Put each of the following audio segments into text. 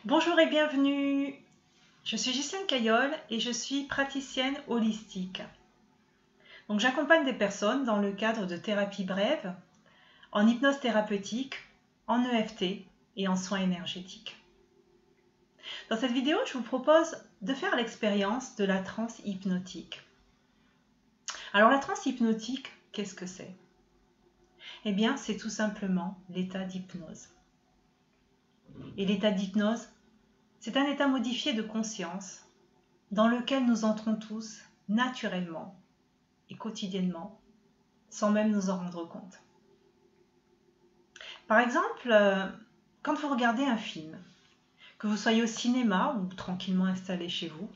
Bonjour et bienvenue. Je suis Ghislaine Caillol et je suis praticienne holistique. Donc j'accompagne des personnes dans le cadre de thérapies brèves, en hypnose thérapeutique, en EFT et en soins énergétiques. Dans cette vidéo, je vous propose de faire l'expérience de la transe hypnotique. Alors la transe hypnotique, qu'est-ce que c'est? Eh bien, c'est tout simplement l'état d'hypnose. Et l'état d'hypnose, c'est un état modifié de conscience dans lequel nous entrons tous naturellement et quotidiennement, sans même nous en rendre compte. Par exemple, quand vous regardez un film, que vous soyez au cinéma ou tranquillement installé chez vous,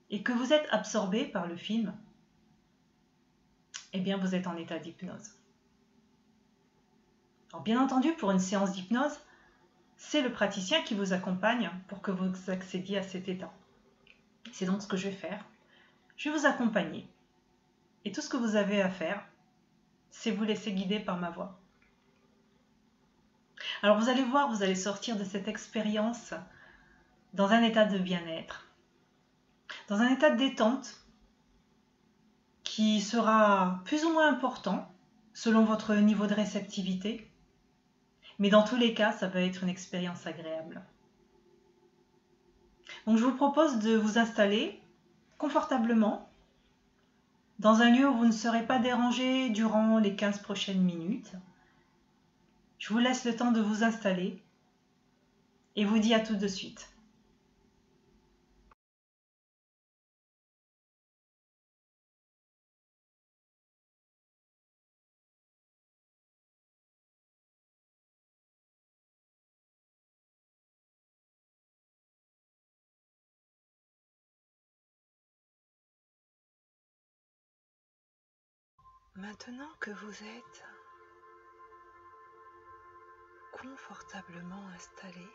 et que vous êtes absorbé par le film, eh bien vous êtes en état d'hypnose. Alors bien entendu, pour une séance d'hypnose, c'est le praticien qui vous accompagne pour que vous accédiez à cet état. C'est donc ce que je vais faire. Je vais vous accompagner. Et tout ce que vous avez à faire, c'est vous laisser guider par ma voix. Alors vous allez voir, vous allez sortir de cette expérience dans un état de bien-être, dans un état de détente qui sera plus ou moins important selon votre niveau de réceptivité, mais dans tous les cas, ça va être une expérience agréable. Donc je vous propose de vous installer confortablement dans un lieu où vous ne serez pas dérangé durant les 15 prochaines minutes. Je vous laisse le temps de vous installer et vous dis à tout de suite. Maintenant que vous êtes confortablement installé,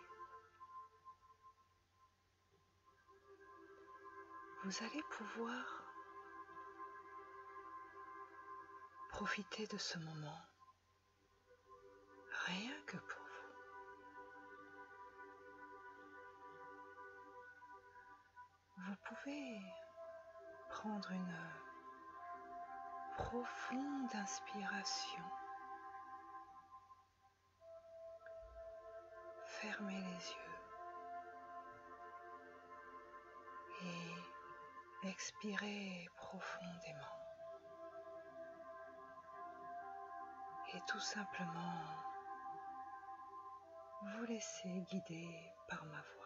vous allez pouvoir profiter de ce moment, rien que pour vous. Vous pouvez prendre une profonde inspiration, fermer les yeux et expirer profondément. Et tout simplement vous laisser guider par ma voix.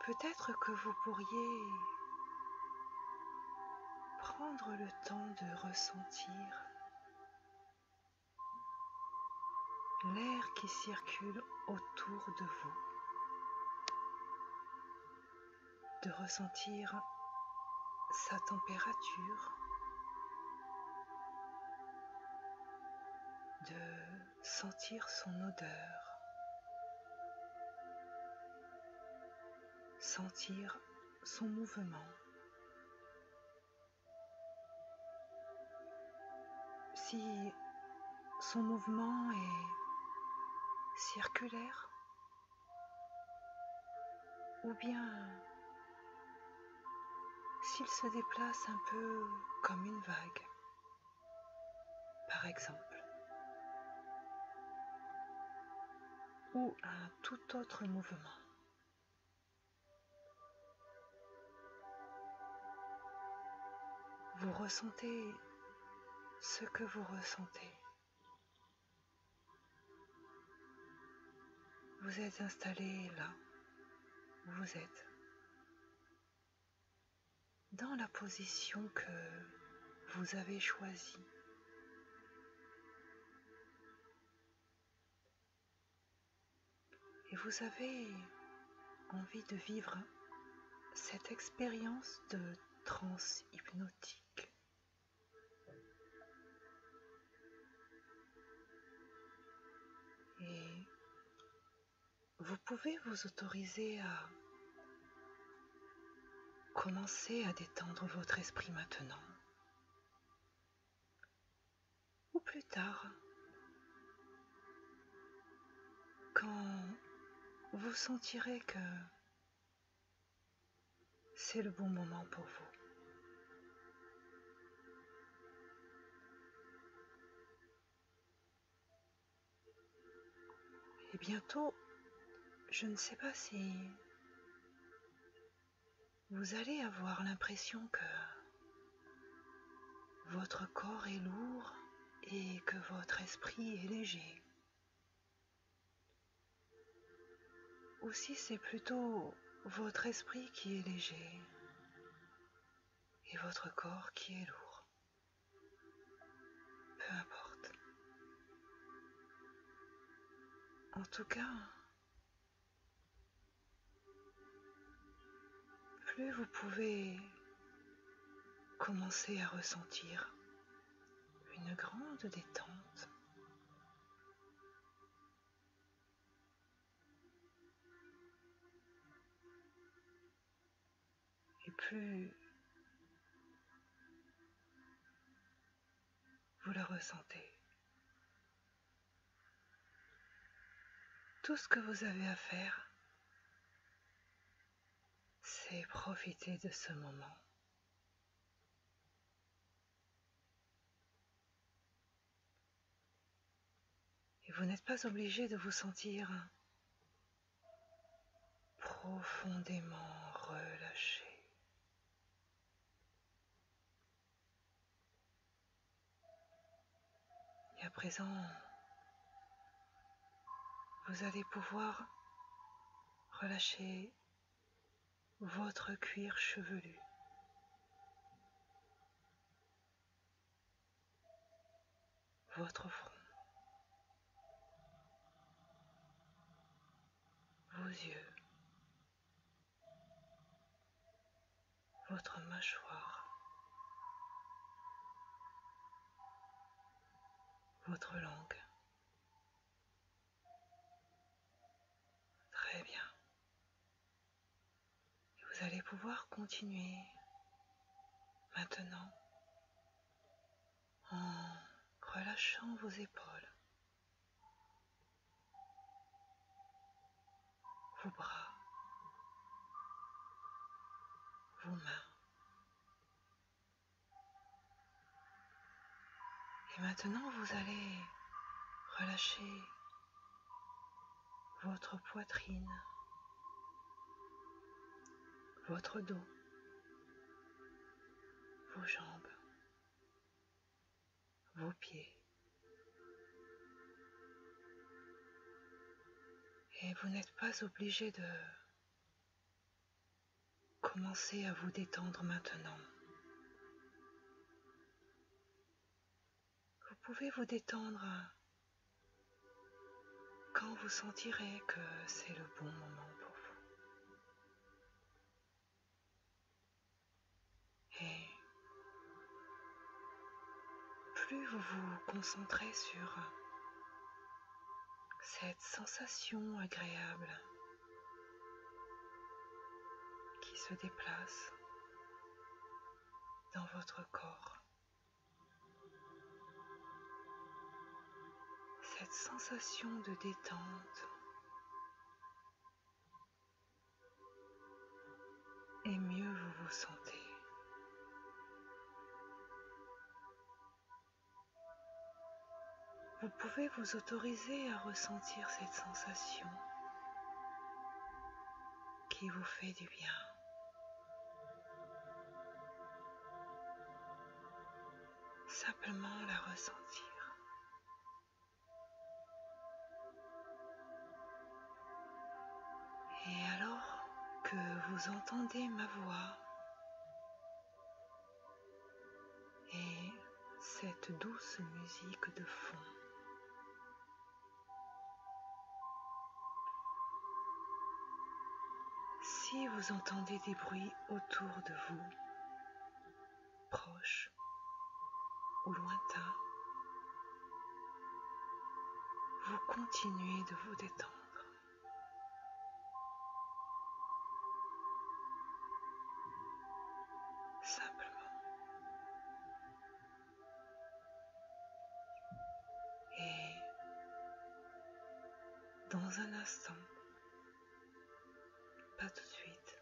Peut-être que vous pourriez prendre le temps de ressentir l'air qui circule autour de vous, de ressentir sa température, de sentir son odeur, sentir son mouvement. Si son mouvement est circulaire ou bien s'il se déplace un peu comme une vague, par exemple, ou un tout autre mouvement. Vous ressentez ce que vous ressentez. Vous êtes installé là où vous êtes, dans la position que vous avez choisie. Et vous avez envie de vivre cette expérience de transe hypnotique. Et vous pouvez vous autoriser à commencer à détendre votre esprit maintenant. plus tard, quand vous sentirez que c'est le bon moment pour vous. Et bientôt, je ne sais pas si vous allez avoir l'impression que votre corps est lourd et que votre esprit est léger. Ou si c'est plutôt votre esprit qui est léger et votre corps qui est lourd. Peu importe. En tout cas, plus vous pouvez commencer à ressentir une grande détente, et plus vous le ressentez. Tout ce que vous avez à faire, c'est profiter de ce moment. Et vous n'êtes pas obligé de vous sentir profondément relâché. Et à présent, vous allez pouvoir relâcher votre cuir chevelu, votre front, vos yeux, votre mâchoire, votre langue. Très bien. Et vous allez pouvoir continuer maintenant en relâchant vos épaules, vos bras, vos mains. Et maintenant, vous allez relâcher votre poitrine, votre dos, vos jambes, vos pieds. Et vous n'êtes pas obligé de commencer à vous détendre maintenant. Vous pouvez vous détendre quand vous sentirez que c'est le bon moment pour vous. Et plus vous vous concentrez sur cette sensation agréable qui se déplace dans votre corps, cette sensation de détente, et mieux vous vous sentez. Vous pouvez vous autoriser à ressentir cette sensation qui vous fait du bien. Simplement la ressentir. Et alors que vous entendez ma voix et cette douce musique de fond, si vous entendez des bruits autour de vous, proches ou lointains, vous continuez de vous détendre. Simplement. dans un instant, pas tout de suite,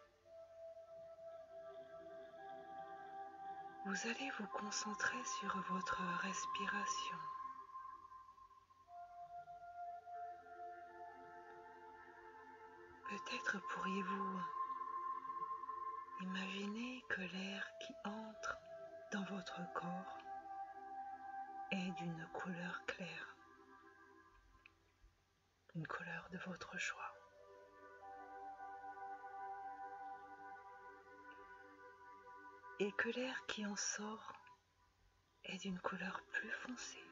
vous allez vous concentrer sur votre respiration. Peut-être pourriez-vous imaginer que l'air qui entre dans votre corps est d'une couleur claire, une couleur de votre choix. Et que l'air qui en sort est d'une couleur plus foncée.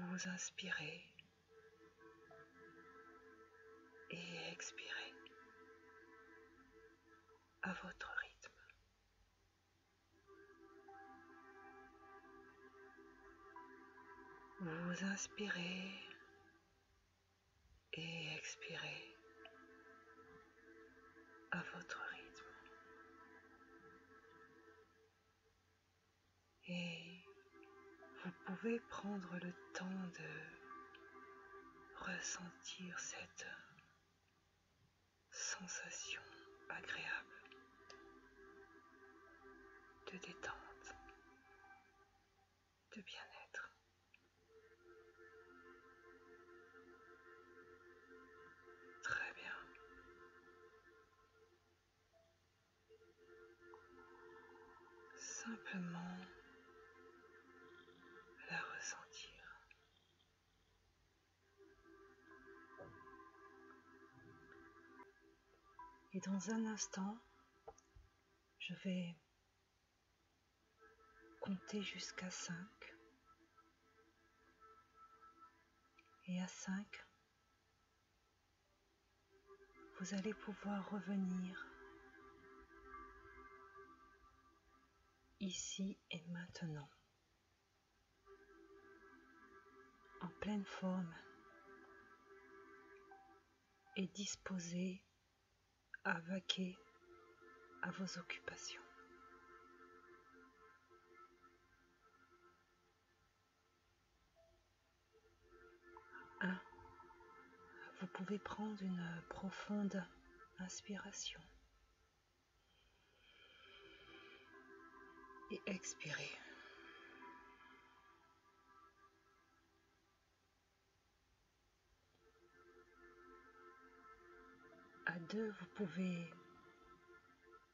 Vous inspirez et expirez à votre rythme. Vous inspirez et expirez à votre rythme. Et vous pouvez prendre le temps de ressentir cette sensation agréable de détente, de bien-être. Très bien. Simplement la ressentir. Et dans un instant, je vais compter jusqu'à 5. Et à 5, vous allez pouvoir revenir ici et maintenant, en pleine forme et disposé à vaquer à vos occupations. 1. Vous pouvez prendre une profonde inspiration et expirer. À 2, vous pouvez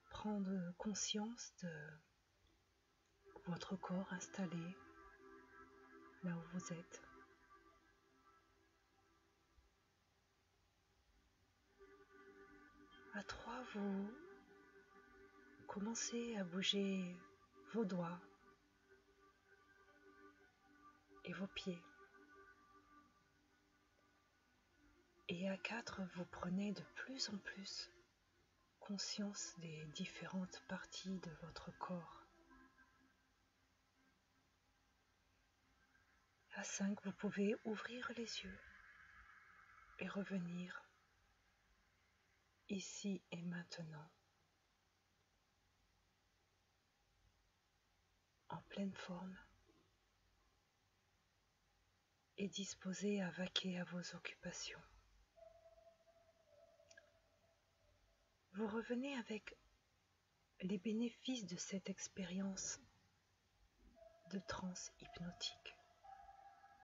prendre conscience de votre corps installé là où vous êtes. À 3, vous commencez à bouger vos doigts et vos pieds. Et à 4, vous prenez de plus en plus conscience des différentes parties de votre corps. À 5, vous pouvez ouvrir les yeux et revenir ici et maintenant, en pleine forme et disposé à vaquer à vos occupations. Vous revenez avec les bénéfices de cette expérience de transe hypnotique.